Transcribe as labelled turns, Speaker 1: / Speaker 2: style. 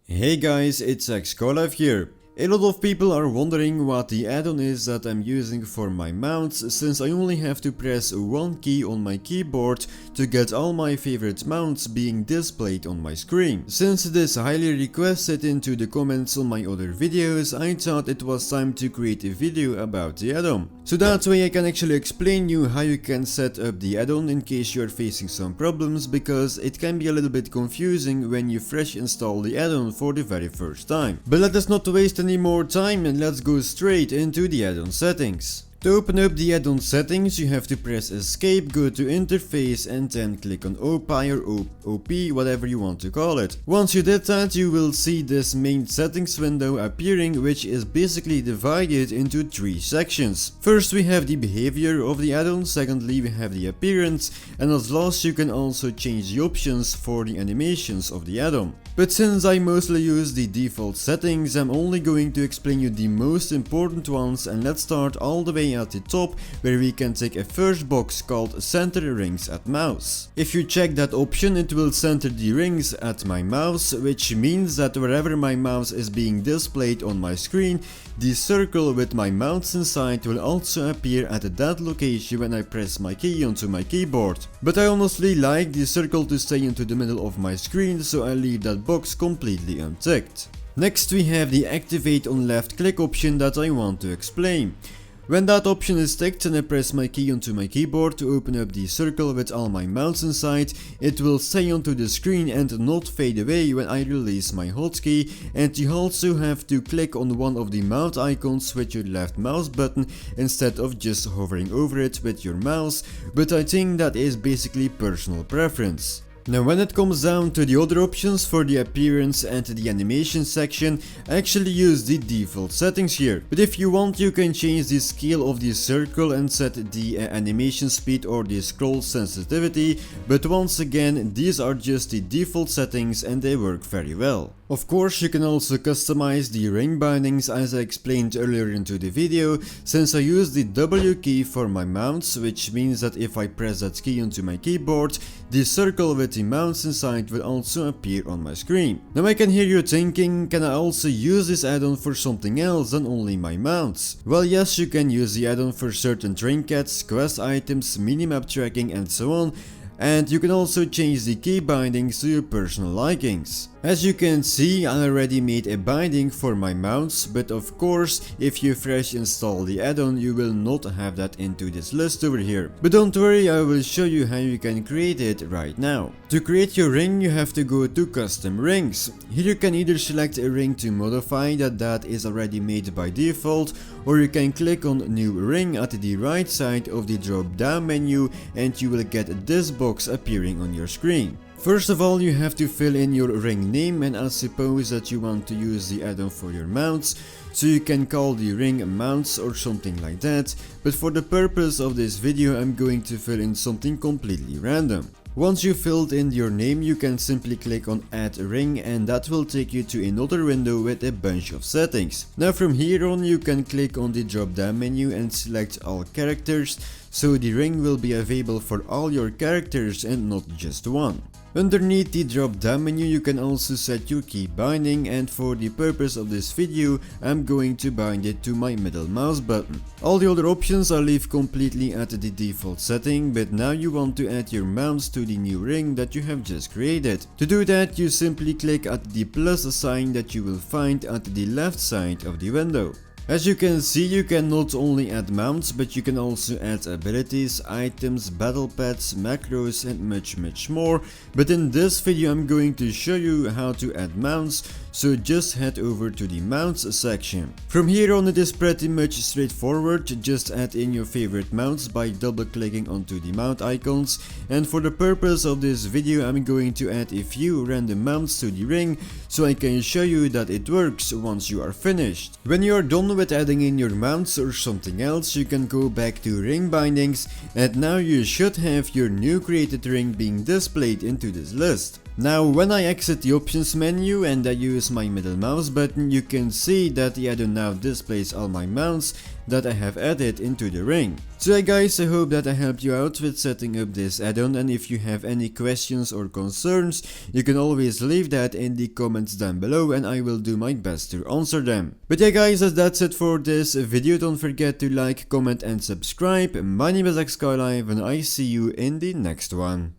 Speaker 1: Hey guys, it's xScarlife here. A lot of people are wondering what the add-on is that I'm using for my mounts, since I only have to press one key on my keyboard to get all my favorite mounts being displayed on my screen. Since it is highly requested into the comments on my other videos, I thought it was time to create a video about the add-on. So that way I can actually explain you how you can set up the add-on in case you are facing some problems, because it can be a little bit confusing when you fresh install the add-on for the very first time. But let us not waste any more time and let's go straight into the add-on settings. To open up the add-on settings, you have to press escape, go to interface and then click on OPie or OP, whatever you want to call it. Once you did that, you will see this main settings window appearing, which is basically divided into three sections. First we have the behavior of the add-on, secondly we have the appearance, and as last you can also change the options for the animations of the add-on. But since I mostly use the default settings, I'm only going to explain you the most important ones, and let's start all the way at the top, where we can take a first box called center rings at mouse. If you check that option, it will center the rings at my mouse, which means that wherever my mouse is being displayed on my screen, the circle with my mouse inside will also appear at that location when I press my key onto my keyboard. But I honestly like the circle to stay into the middle of my screen, so I leave that box completely unticked. Next we have the activate on left click option that I want to explain. When that option is ticked and I press my key onto my keyboard to open up the circle with all my mounts inside, it will stay onto the screen and not fade away when I release my hotkey, and you also have to click on one of the mount icons with your left mouse button instead of just hovering over it with your mouse, but I think that is basically personal preference. Now when it comes down to the other options for the appearance and the animation section, I actually use the default settings here. But if you want, you can change the scale of the circle and set the animation speed or the scroll sensitivity, but once again these are just the default settings and they work very well. Of course, you can also customize the ring bindings as I explained earlier into the video, since I use the W key for my mounts, which means that if I press that key onto my keyboard, the circle with the mounts inside will also appear on my screen. Now I can hear you thinking, can I also use this add-on for something else than only my mounts? Well, yes, you can use the add-on for certain trinkets, quest items, minimap tracking and so on. And you can also change the key bindings to your personal likings. As you can see, I already made a binding for my mounts, but of course, if you fresh install the add-on, you will not have that into this list over here. But don't worry, I will show you how you can create it right now. To create your ring, you have to go to custom rings. Here you can either select a ring to modify that is already made by default, or you can click on new ring at the right side of the drop down menu and you will get this box appearing on your screen. First of all, you have to fill in your ring name, and I suppose that you want to use the add-on for your mounts, so you can call the ring mounts or something like that, but for the purpose of this video I'm going to fill in something completely random. Once you filled in your name, you can simply click on add ring and that will take you to another window with a bunch of settings. Now from here on you can click on the drop down menu and select all characters, so the ring will be available for all your characters and not just one. Underneath the drop down menu you can also set your key binding, and for the purpose of this video I'm going to bind it to my middle mouse button. All the other options I leave completely at the default setting, but now you want to add your mounts to the new ring that you have just created. To do that, you simply click at the plus sign that you will find at the left side of the window. As you can see, you can not only add mounts, but you can also add abilities, items, battle pets, macros and much more, but in this video I'm going to show you how to add mounts, so just head over to the mounts section. From here on it is pretty much straightforward, just add in your favorite mounts by double clicking onto the mount icons, and for the purpose of this video I'm going to add a few random mounts to the ring, so I can show you that it works once you are finished. When you are done with adding in your mounts or something else, you can go back to ring bindings, and now you should have your new created ring being displayed into this list. Now when I exit the options menu and I use my middle mouse button, you can see that the add-on now displays all my mounts that I have added into the ring. So yeah guys, I hope that I helped you out with setting up this add-on, and if you have any questions or concerns, you can always leave that in the comments down below and I will do my best to answer them. But yeah guys, that's it for this video. Don't forget to like, comment and subscribe. My name is xScarlife and I see you in the next one.